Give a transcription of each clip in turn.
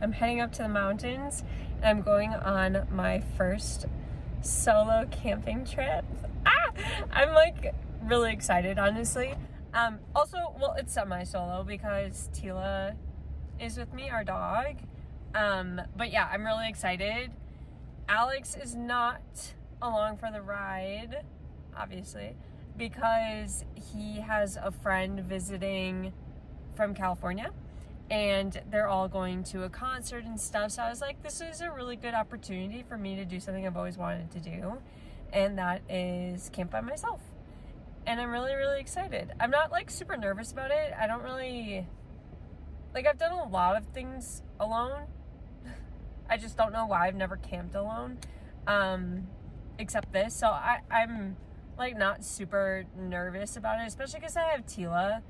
I'm heading up to the mountains and I'm going on my first solo camping trip. I'm like really excited, honestly. Also, well, it's semi-solo because Tila is with me, our dog. But yeah, I'm really excited. Alex is not along for the ride, obviously, because he has a friend visiting from California and they're all going to a concert and stuff. So I was like, this is a really good opportunity for me to do something I've always wanted to do, and that is camp by myself. And I'm really, really excited. I'm not like super nervous about it. I don't really, like, I've done a lot of things alone. I just don't know why I've never camped alone, except this. So I'm like not super nervous about it, especially because I have Tila.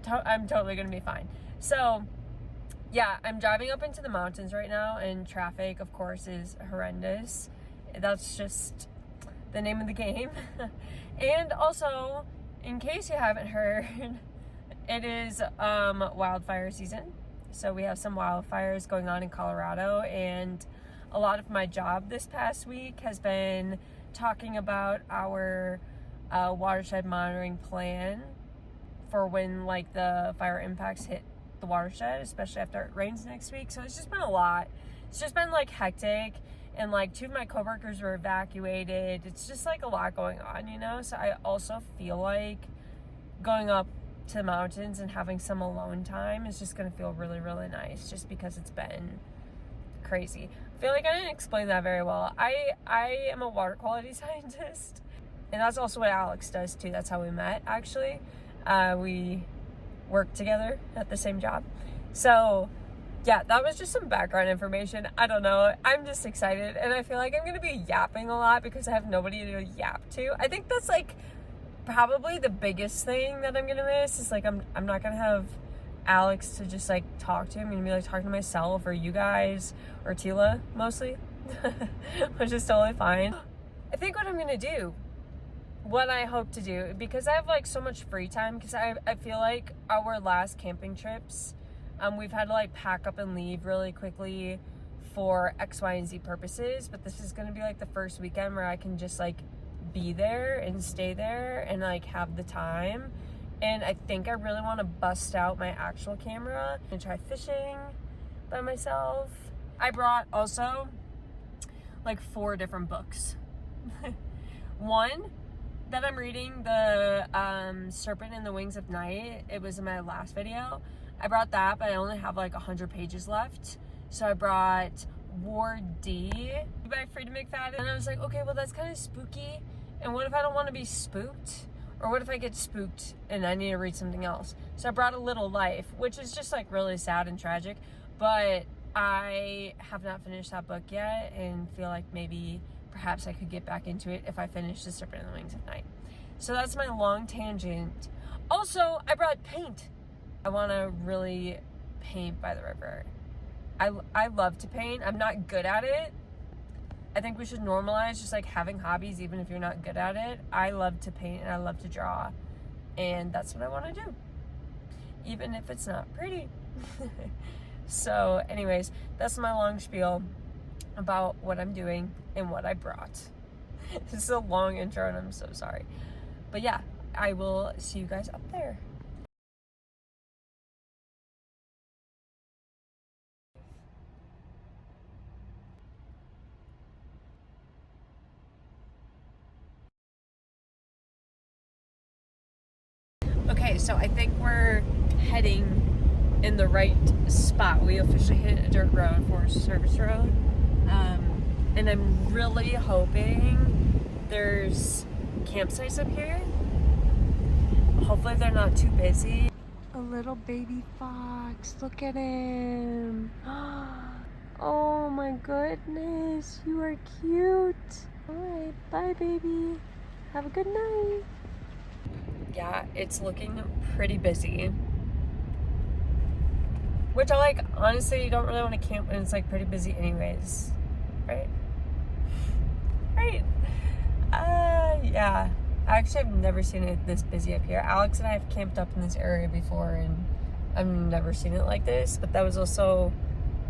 I'm totally gonna be fine. So yeah, I'm driving up into the mountains right now, and traffic, of course, is horrendous. That's just the name of the game. And also, in case you haven't heard, it is wildfire season. So we have some wildfires going on in Colorado, and a lot of my job this past week has been talking about our watershed monitoring plan for when like the fire impacts hit the watershed, especially after it rains next week. So it's just been a lot. It's just been like hectic, and like 2 of my coworkers were evacuated. It's just like a lot going on, you know? So I also feel like going up to the mountains and having some alone time is just going to feel really, really nice, just because it's been crazy. I feel like I didn't explain that very well. I am a water quality scientist, and that's also what Alex does too. That's how we met, actually. We work together at the same job. So yeah, that was just some background information. I don't know. I'm just excited, and I feel like I'm going to be yapping a lot because I have nobody to yap to. I think that's like probably the biggest thing that I'm going to miss is like I'm not going to have Alex to just like talk to. I'm going to be like talking to myself or you guys or Tila mostly, which is totally fine. I think what I'm going to do, what I hope to do, because I have like so much free time, because I feel like our last camping trips, we've had to like pack up and leave really quickly for X, Y, and Z purposes, but this is going to be like the first weekend where I can just like be there and stay there and like have the time. And I think I really want to bust out my actual camera and try fishing by myself. I brought also like 4 different books. One that I'm reading, the Serpent in the Wings of Night. It was in my last video. I brought that, but I only have like 100 pages left. So I brought War D by Freedom McFadden. And I was like, okay, well that's kind of spooky. And what if I don't want to be spooked? Or what if I get spooked and I need to read something else? So I brought A Little Life, which is just like really sad and tragic. But I have not finished that book yet and feel like maybe perhaps I could get back into it if I finish The Serpent in the Wings of Night. So that's my long tangent. Also, I brought paint. I want to really paint by the river. I love to paint. I'm not good at it. I think we should normalize just like having hobbies even if you're not good at it. I love to paint and I love to draw, and that's what I want to do, even if it's not pretty. So anyways, that's my long spiel about what I'm doing and what I brought. This is a long intro and I'm so sorry, but yeah, I will see you guys up there. Okay, so I think we're heading in the right spot. We officially hit a dirt road, Forest Service Road. And I'm really hoping there's campsites up here. Hopefully they're not too busy. A little baby fox, look at him. Oh my goodness, you are cute. All right, bye baby. Have a good night. Yeah, it's looking pretty busy. Which I like, honestly, you don't really want to camp when it's like pretty busy anyways. Right? Right. Yeah. Actually, I've never seen it this busy up here. Alex and I have camped up in this area before, and I've never seen it like this. But that was also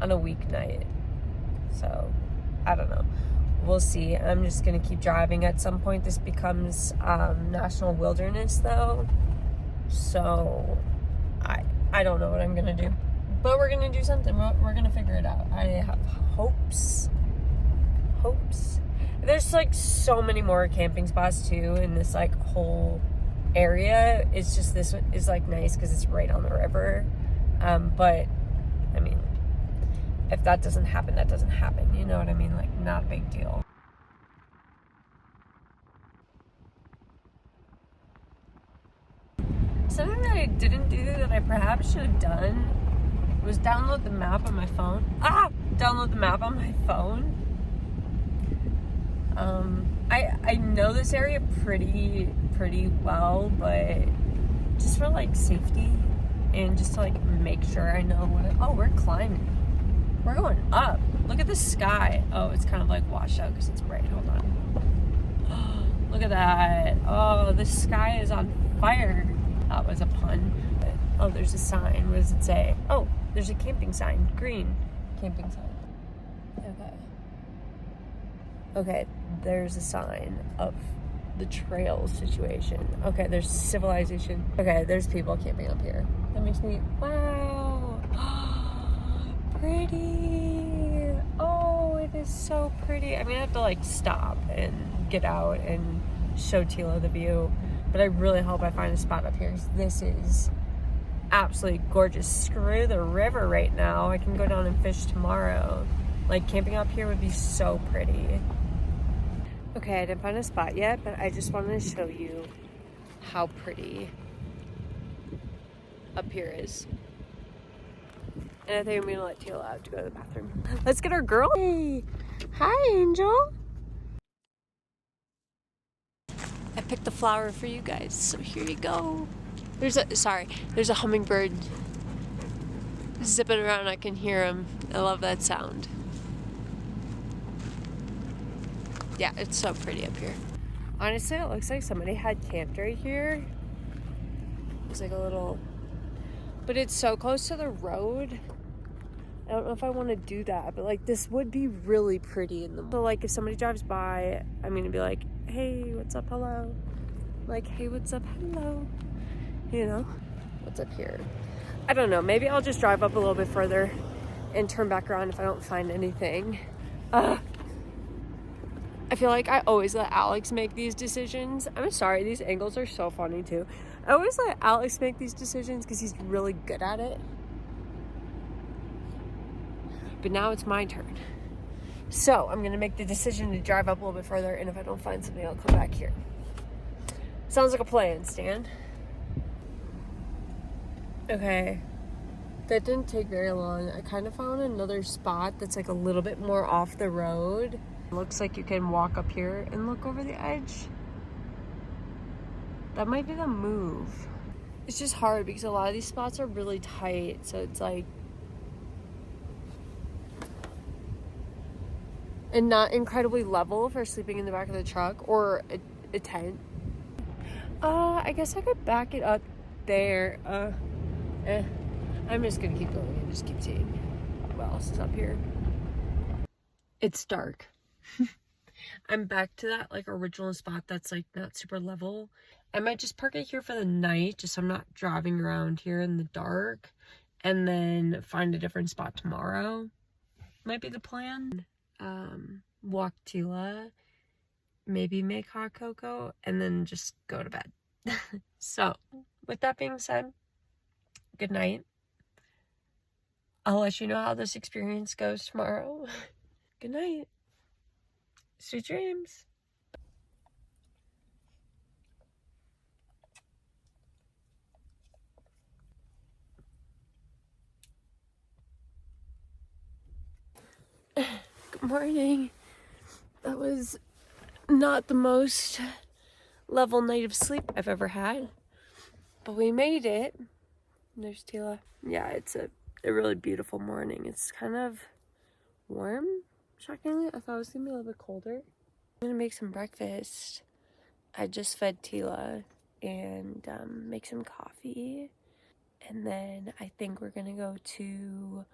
on a weeknight. So, I don't know. We'll see. I'm just gonna keep driving. At some point, this becomes national wilderness, though. So, I don't know what I'm gonna do. But we're gonna do something. We're gonna figure it out. I have hopes. There's like so many more camping spots too in this like whole area. It's just this is like nice because it's right on the river. But I mean, if that doesn't happen, that doesn't happen. You know what I mean? Like, not a big deal. Something that I didn't do that I perhaps should have done was download the map on my phone. Download the map on my phone. I know this area pretty well, but just for like safety and just to like make sure I know what we're climbing. We're going up. Look at the sky. Oh, it's kind of like washed out because it's bright. Hold on. Look at that. Oh, the sky is on fire. That was a pun. Oh, there's a sign. What does it say? Oh, there's a camping sign. Green camping sign. Okay, there's a sign of the trail situation. Okay, there's civilization. Okay, there's people camping up here. That makes me, wow. Pretty. Oh, it is so pretty. I'm gonna have to like stop and get out and show Tila the view. But I really hope I find a spot up here, because this is absolutely gorgeous. Screw the river right now. I can go down and fish tomorrow. Like, camping up here would be so pretty. Okay, I didn't find a spot yet, but I just wanted to show you how pretty up here is. And I think I'm gonna let Tila out to go to the bathroom. Let's get our girl. Hey, hi, Angel. I picked the flower for you guys, so here you go. There's a hummingbird zipping around. I can hear him. I love that sound. Yeah, it's so pretty up here. Honestly, it looks like somebody had camped right here. It's like a little, but it's so close to the road. I don't know if I want to do that, but like this would be really pretty in the. So like if somebody drives by, I'm gonna be like, hey, what's up, hello? Like, hey, what's up, hello? You know, what's up here? I don't know. Maybe I'll just drive up a little bit further and turn back around if I don't find anything. I feel like I always let Alex make these decisions. I'm sorry, these angles are so funny too. I always let Alex make these decisions because he's really good at it. But now it's my turn. So I'm gonna make the decision to drive up a little bit further, and if I don't find something, I'll come back here. Sounds like a plan, Stan. Okay, that didn't take very long. I kind of found another spot that's like a little bit more off the road. Looks like you can walk up here and look over the edge. That might be the move. It's just hard because a lot of these spots are really tight, so it's like, and not incredibly level for sleeping in the back of the truck or a tent. I guess I could back it up there. I'm just gonna keep going and just keep seeing what else is up here. It's dark. I'm back to that like original spot that's like not super level. I might just park it here for the night, just so I'm not driving around here in the dark, and then find a different spot tomorrow. Might be the plan. Walk Tila, maybe make hot cocoa, and then just go to bed. So, with that being said, good night. I'll let you know how this experience goes tomorrow. Good night. Sweet dreams. Good morning. That was not the most level night of sleep I've ever had, but we made it. There's Tila. Yeah, it's a really beautiful morning. It's kind of warm, shockingly. I thought it was gonna be a little bit colder. I'm gonna make some breakfast. I just fed Tila and make some coffee, and then I think we're gonna go to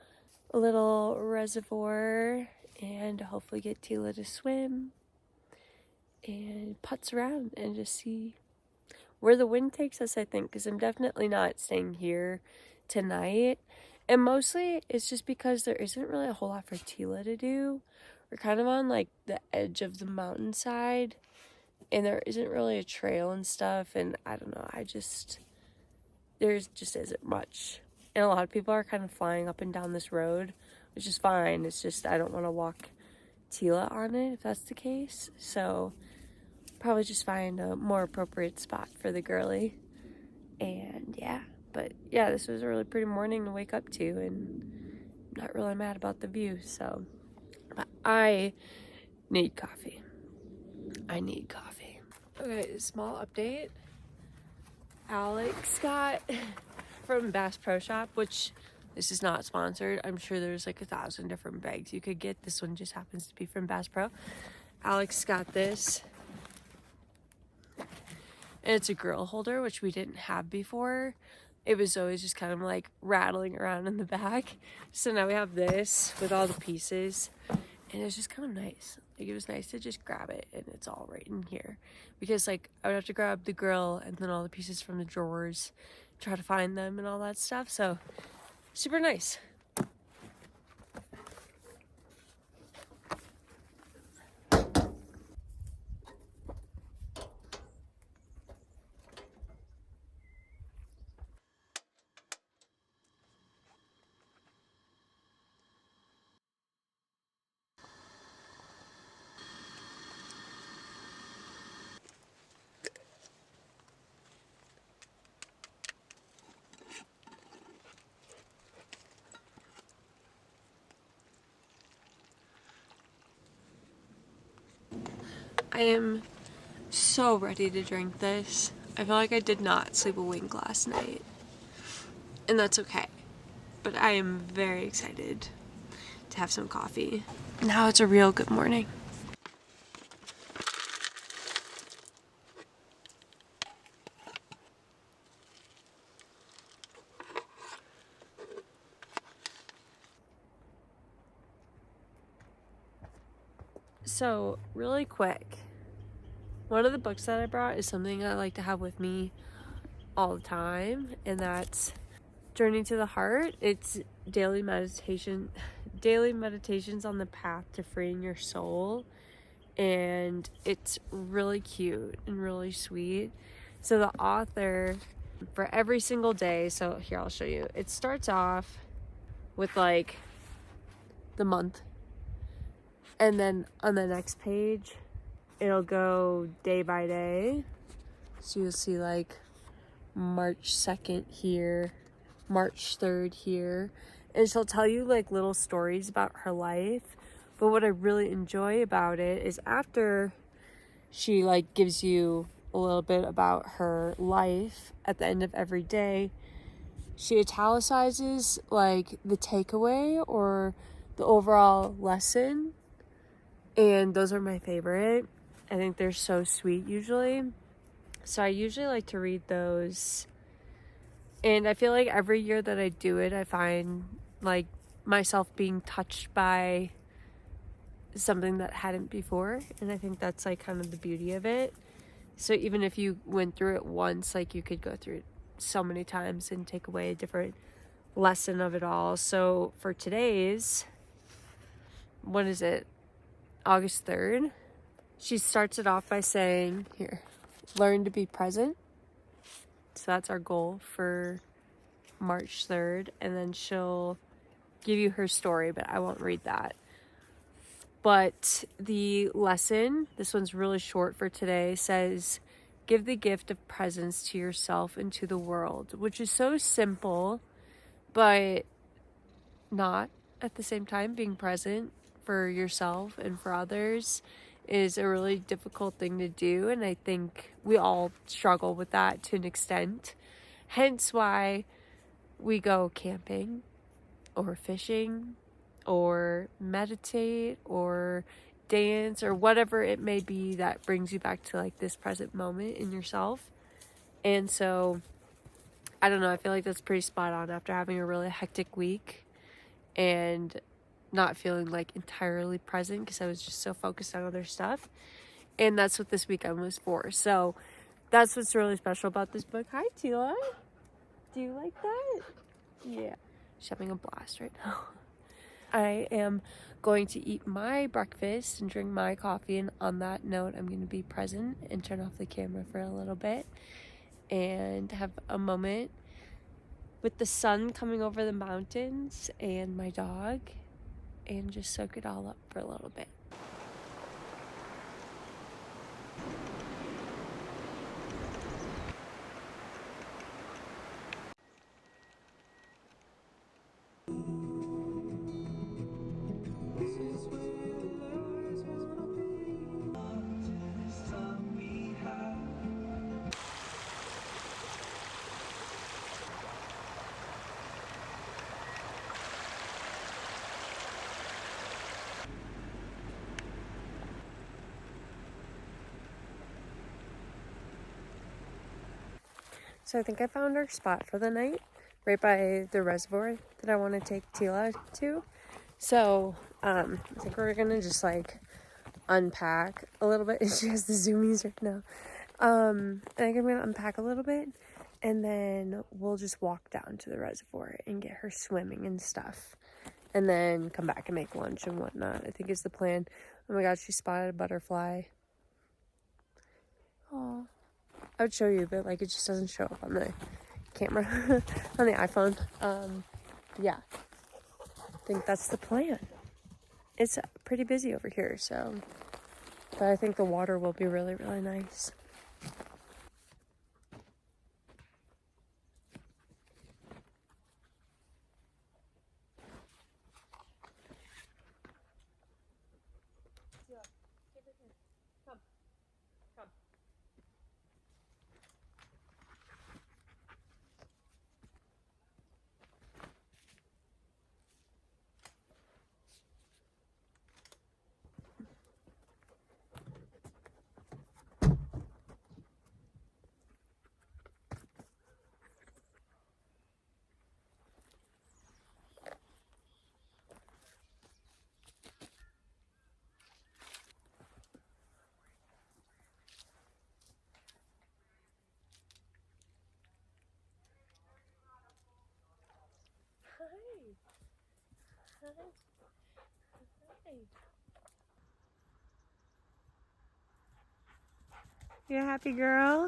a little reservoir and hopefully get Tila to swim and putz around and just see where the wind takes us, I think, because I'm definitely not staying here tonight. And mostly it's just because there isn't really a whole lot for Tila to do. We're kind of on like the edge of the mountainside and there isn't really a trail and stuff. And I don't know, there's just isn't much. And a lot of people are kind of flying up and down this road, which is fine. It's just I don't want to walk Tila on it if that's the case. So probably just find a more appropriate spot for the girly. And yeah, but yeah, this was a really pretty morning to wake up to, and I'm not really mad about the view. So but I need coffee. Okay, small update. Alex got from Bass Pro Shop, which this is not sponsored. I'm sure there's like 1,000 different bags you could get. This one just happens to be from Bass Pro. Alex got this. And it's a grill holder, which we didn't have before. It was always just kind of like rattling around in the back. So now we have this with all the pieces. And it's just kind of nice. Like, it was nice to just grab it and it's all right in here. Because like I would have to grab the grill and then all the pieces from the drawers, try to find them and all that stuff. So super nice. I am so ready to drink this. I feel like I did not sleep a wink last night. And that's okay. But I am very excited to have some coffee. Now it's a real good morning. So, really quick, one of the books that I brought is something I like to have with me all the time, and that's Journey to the Heart. It's daily meditations on the path to freeing your soul, and it's really cute and really sweet. So the author, for every single day, so here I'll show you. It starts off with like the month, and then on the next page it'll go day by day. So you'll see like March 2nd here, March 3rd here, and she'll tell you like little stories about her life. But what I really enjoy about it is after she like gives you a little bit about her life at the end of every day, she italicizes like the takeaway or the overall lesson, and those are my favorite. I think they're so sweet usually. So I usually like to read those. And I feel like every year that I do it, I find like myself being touched by something that hadn't before. And I think that's like kind of the beauty of it. So even if you went through it once, like you could go through it so many times and take away a different lesson of it all. So for today's, what is it? August 3rd. She starts it off by saying, here, learn to be present. So that's our goal for March 3rd. And then she'll give you her story, but I won't read that. But the lesson, this one's really short for today, says, give the gift of presence to yourself and to the world, which is so simple, but not at the same time. Being present for yourself and for others is a really difficult thing to do, and I think we all struggle with that to an extent. Hence why we go camping or fishing or meditate or dance or whatever it may be that brings you back to like this present moment in yourself. And so I don't know, I feel like that's pretty spot on after having a really hectic week. and not feeling like entirely present because I was just so focused on other stuff. And that's what this weekend was for. So that's what's really special about this book. Hi, Tila. Do you like that? Yeah. She's having a blast right now. I am going to eat my breakfast and drink my coffee. And on that note, I'm going to be present and turn off the camera for a little bit and have a moment with the sun coming over the mountains and my dog and just soak it all up for a little bit. So I think I found our spot for the night, right by the reservoir that I want to take Tila to. So I think we're gonna just like unpack a little bit. She has the zoomies right now. I think I'm gonna unpack a little bit, and then we'll just walk down to the reservoir and get her swimming and stuff, and then come back and make lunch and whatnot. I think is the plan. Oh my god, she spotted a butterfly. Oh. I would show you, but like it just doesn't show up on the camera on the iPhone. Yeah, I think that's the plan. It's pretty busy over here, so, but I think the water will be really, really nice. You a happy girl?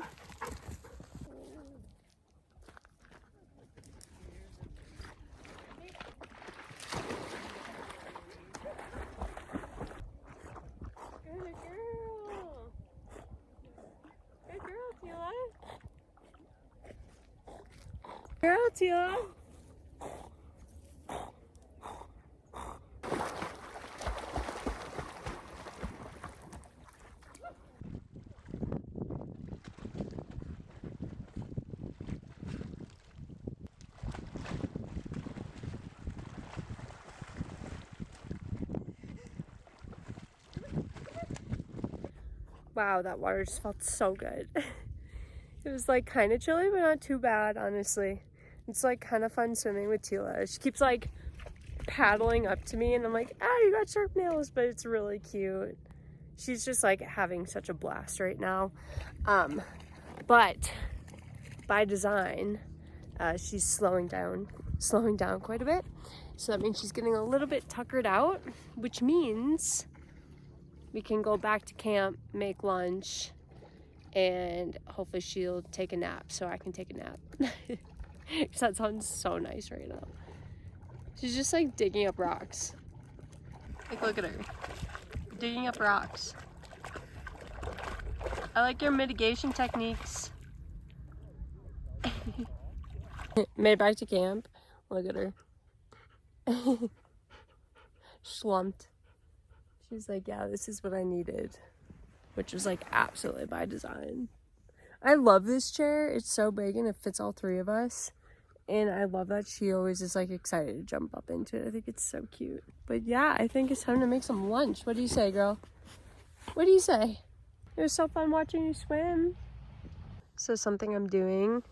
Good girl. Good girl, Tila. Girl, Tila. Wow, that water just felt so good. It was like kind of chilly, but not too bad, honestly. It's like kind of fun swimming with Tila. She keeps like paddling up to me and I'm like, ah, you got sharp nails, but it's really cute. She's just like having such a blast right now. But by design, she's slowing down quite a bit. So that means she's getting a little bit tuckered out, which means we can go back to camp, make lunch, and hopefully she'll take a nap so I can take a nap. Because that sounds so nice right now. She's just like digging up rocks. Like, look at her. Digging up rocks. I like your mitigation techniques. Made it back to camp. Look at her. Slumped. She's like, yeah, this is what I needed. Which was like absolutely by design. I love this chair. It's so big and it fits all three of us. And I love that she always is like excited to jump up into it. I think it's so cute. But yeah, I think it's time to make some lunch. What do you say, girl? What do you say? It was so fun watching you swim. So something I'm doing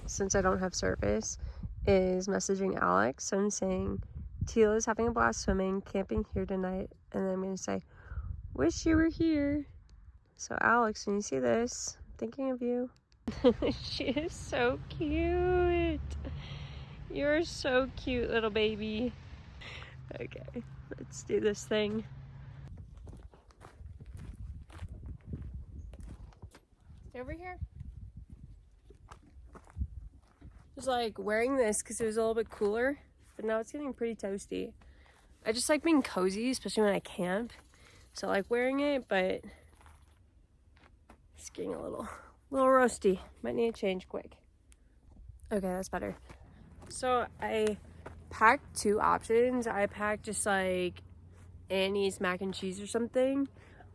since I don't have service is messaging Alex and saying, Tila's having a blast swimming, camping here tonight, and then I'm gonna say, wish you were here. So Alex, when you see this, I'm thinking of you. She is so cute. You're so cute, little baby. Okay, let's do this thing. Stay over here. I was like wearing this because it was a little bit cooler, but now it's getting pretty toasty. I just like being cozy, especially when I camp. So I like wearing it, but it's getting a little roasty. Might need to change quick. Okay, that's better. So I packed two options. I packed just like Annie's mac and cheese or something.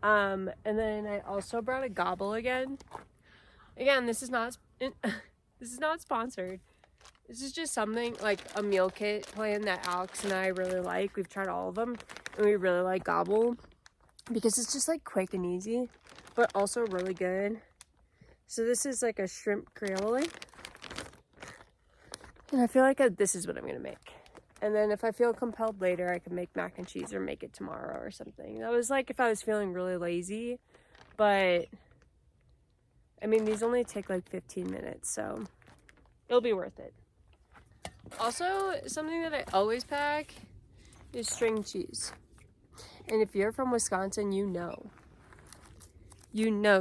And then I also brought a gobble again. Again, this is not sponsored. This is just something like a meal kit plan that Alex and I really like. We've tried all of them and we really like gobble because it's just like quick and easy, but also really good. So this is like a shrimp creole. And I feel like this is what I'm gonna make. And then if I feel compelled later, I can make mac and cheese or make it tomorrow or something. That was like if I was feeling really lazy, but I mean, these only take like 15 minutes, so it'll be worth it. Also, something that I always pack is string cheese. And if you're from Wisconsin, you know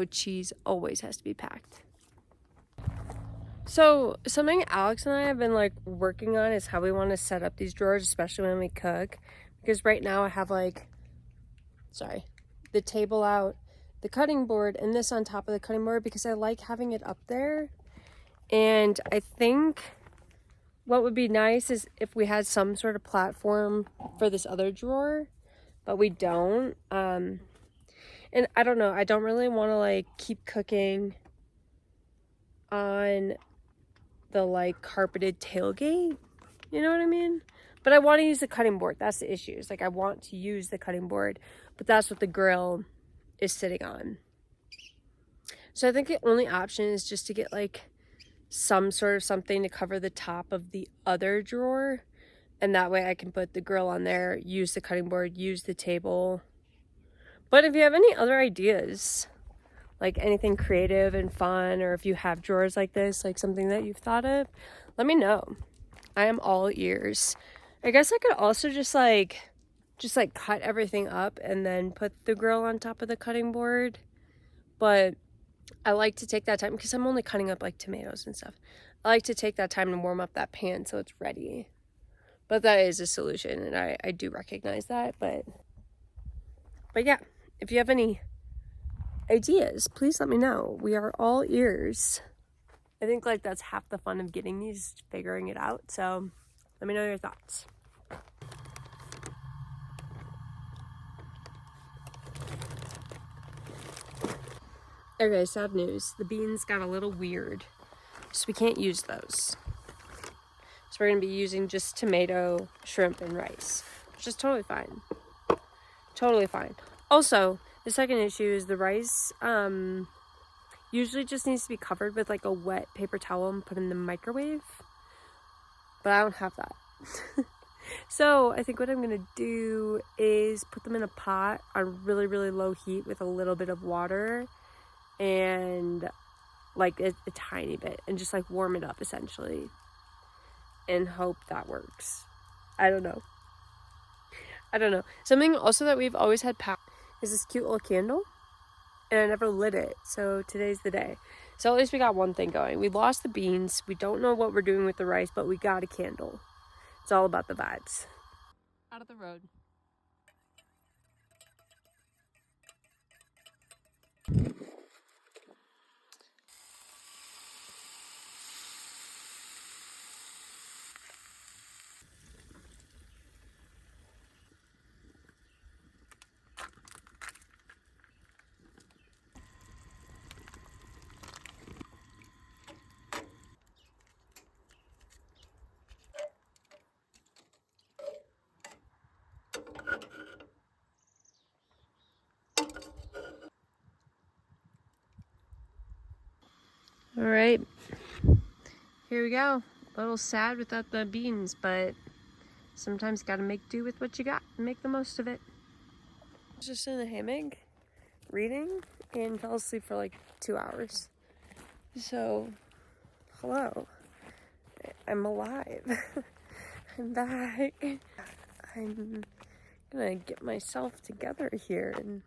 cheese always has to be packed. So something Alex and I have been like working on is how we want to set up these drawers, especially when we cook. Because right now I have like, the table out, the cutting board, and this on top of the cutting board because I like having it up there. And I think what would be nice is if we had some sort of platform for this other drawer, but we don't. And I don't know, I don't really want to like keep cooking on the like carpeted tailgate, you know what I mean? But I want to use the cutting board. That's the issue. It's like I want to use the cutting board, but that's what the grill is sitting on. So I think the only option is just to get like some sort of something to cover the top of the other drawer, and that way I can put the grill on there, use the cutting board, use the table. But if you have any other ideas, like anything creative and fun, or if you have drawers like this, like something that you've thought of, let me know. I am all ears. I guess I could also just cut everything up and then put the grill on top of the cutting board. But I like to take that time because I'm only cutting up like tomatoes and stuff. I like to take that time to warm up that pan so it's ready. But that is a solution, and I do recognize that. But yeah, if you have any ideas, please let me know. We are all ears. I think like that's half the fun of getting these, figuring it out. So let me know your thoughts. Okay, sad news. The beans got a little weird, so we can't use those. So we're gonna be using just tomato, shrimp, and rice, which is totally fine. Totally fine. Also, the second issue is the rice usually just needs to be covered with like a wet paper towel and put in the microwave. But I don't have that. So I think what I'm gonna do is put them in a pot on really, really low heat with a little bit of water and like a tiny bit, and just like warm it up essentially and hope that works. I don't know. Something also that we've always had packed is this cute little candle, and I never lit it, so today's the day. So at least we got one thing going. We lost the beans. We don't know what we're doing with the rice, but we got a candle. It's all about the vibes. Out of the road. All right, here we go. A little sad without the beans, but Sometimes gotta make do with what you got and make the most of it. I was just in the hammock reading and fell asleep for like 2 hours. So, hello. I'm alive. I'm back. I'm gonna get myself together here. And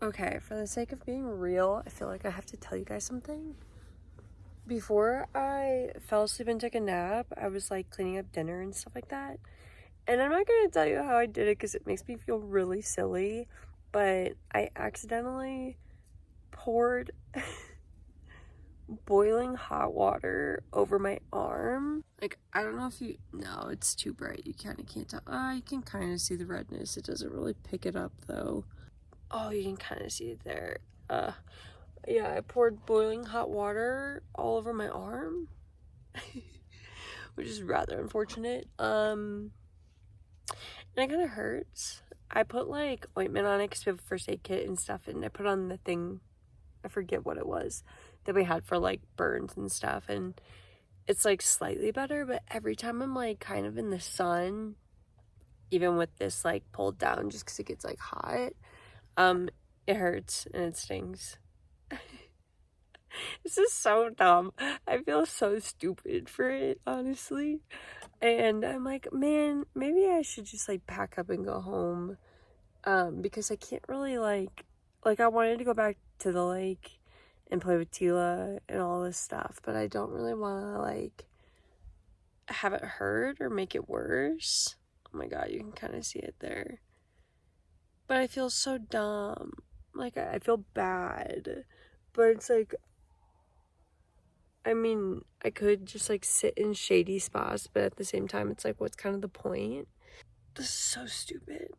okay, for the sake of being real, I feel like I have to tell you guys something. Before I fell asleep and took a nap, I was like cleaning up dinner and stuff like that. And I'm not gonna tell you how I did it because it makes me feel really silly, but I accidentally poured boiling hot water over my arm. Like, I don't know if you, no, it's too bright. You kind of can't tell. You can kind of see the redness. It doesn't really pick it up though. Oh, you can kind of see it there. Yeah, I poured boiling hot water all over my arm, which is rather unfortunate. And it kind of hurts. I put like ointment on it because we have a first aid kit and stuff, and I put on the thing, I forget what it was, that we had for like burns and stuff, and it's like slightly better, but every time I'm like kind of in the sun, even with this like pulled down just because it gets like hot, it hurts and it stings. This is so dumb. I feel so stupid for it, honestly. And I'm like, man, maybe I should just like pack up and go home. Because I can't really like I wanted to go back to the lake and play with Tila and all this stuff, but I don't really want to like have it hurt or make it worse. Oh my god, you can kind of see it there. But I feel so dumb. Like, I feel bad. But it's like, I mean, I could just like sit in shady spots, but at the same time, it's like, what's kind of the point? This is so stupid.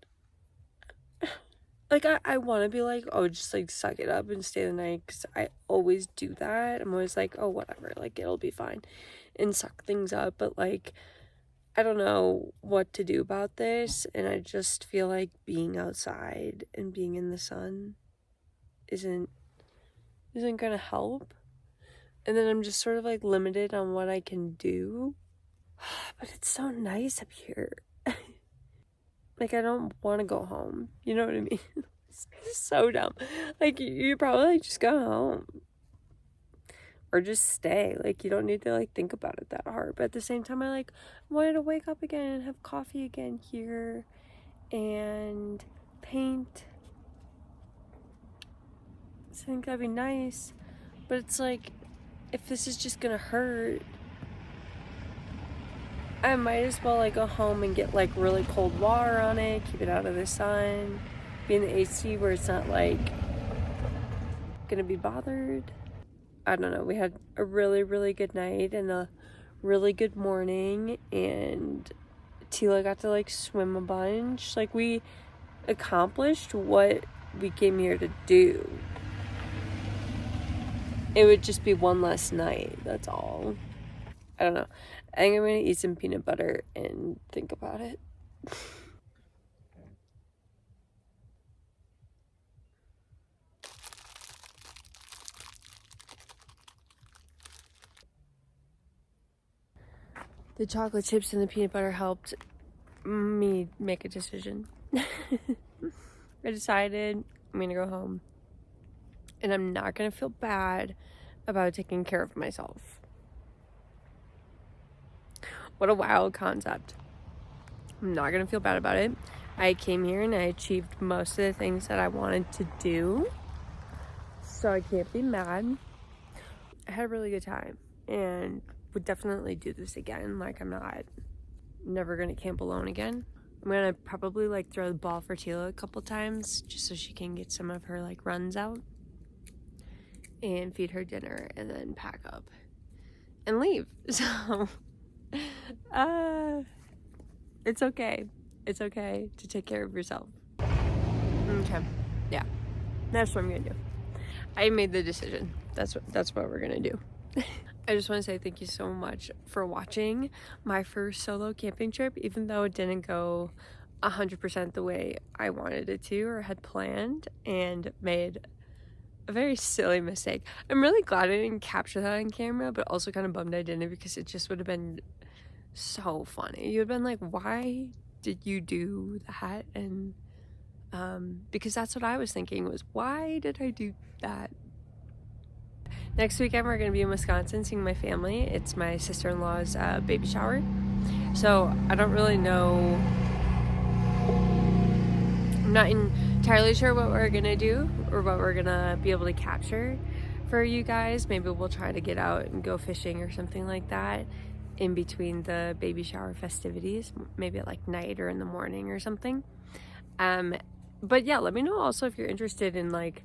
Like, I want to be like, oh, just like suck it up and stay the night, because I always do that. I'm always like, oh, whatever, like it'll be fine, and suck things up. But like, I don't know what to do about this, and I just feel like being outside and being in the sun isn't gonna help. And then I'm just sort of like limited on what I can do. But it's so nice up here. Like, I don't want to go home. You know what I mean? It's so dumb. Like, you probably like just go home. Or just stay. Like, you don't need to like think about it that hard. But at the same time, I like wanted to wake up again and have coffee again here. And paint. So I think that'd be nice. But it's like, if this is just gonna hurt, I might as well like go home and get like really cold water on it, keep it out of the sun, be in the AC where it's not like gonna be bothered. I don't know. We had a really, really good night and a really good morning, and Tila got to like swim a bunch. Like, we accomplished what we came here to do. It would just be one less night, that's all. I don't know. I think I'm gonna eat some peanut butter and think about it. The chocolate chips and the peanut butter helped me make a decision. I decided I'm gonna go home. And I'm not gonna feel bad about taking care of myself. What a wild concept. I'm not gonna feel bad about it. I came here and I achieved most of the things that I wanted to do, so I can't be mad. I had a really good time and would definitely do this again. Like, I'm not never gonna camp alone again. I'm gonna probably like throw the ball for Tila a couple times just so she can get some of her like runs out, and feed her dinner, and then pack up and leave. So it's okay. It's okay to take care of yourself. Okay. Yeah. That's what I'm gonna do. I made the decision. That's what we're gonna do. I just want to say thank you so much for watching my first solo camping trip, even though it didn't go 100% the way I wanted it to or had planned, and made a very silly mistake. I'm really glad I didn't capture that on camera, but also kind of bummed I didn't, because it just would have been so funny. You would have been like, why did you do that? And because that's what I was thinking, was why did I do that? Next weekend we're going to be in Wisconsin seeing my family. It's my sister-in-law's baby shower. So I don't really know, I'm not entirely sure what we're going to do or what we're going to be able to capture for you guys. Maybe we'll try to get out and go fishing or something like that in between the baby shower festivities, maybe at like night or in the morning or something. But yeah, let me know also if you're interested in like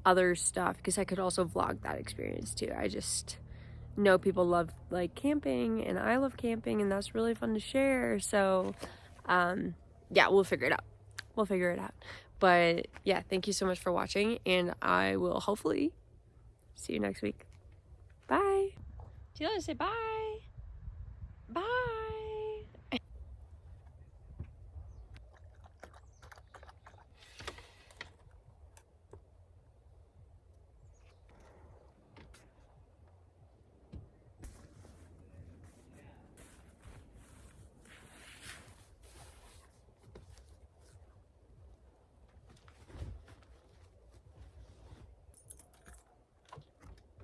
other stuff, because I could also vlog that experience too. I just know people love like camping, and I love camping, and that's really fun to share. So yeah, we'll figure it out. We'll figure it out. But yeah, thank you so much for watching, and I will hopefully see you next week. Bye. Do you want to say bye? Bye.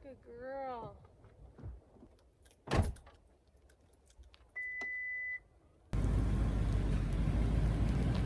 Good girl.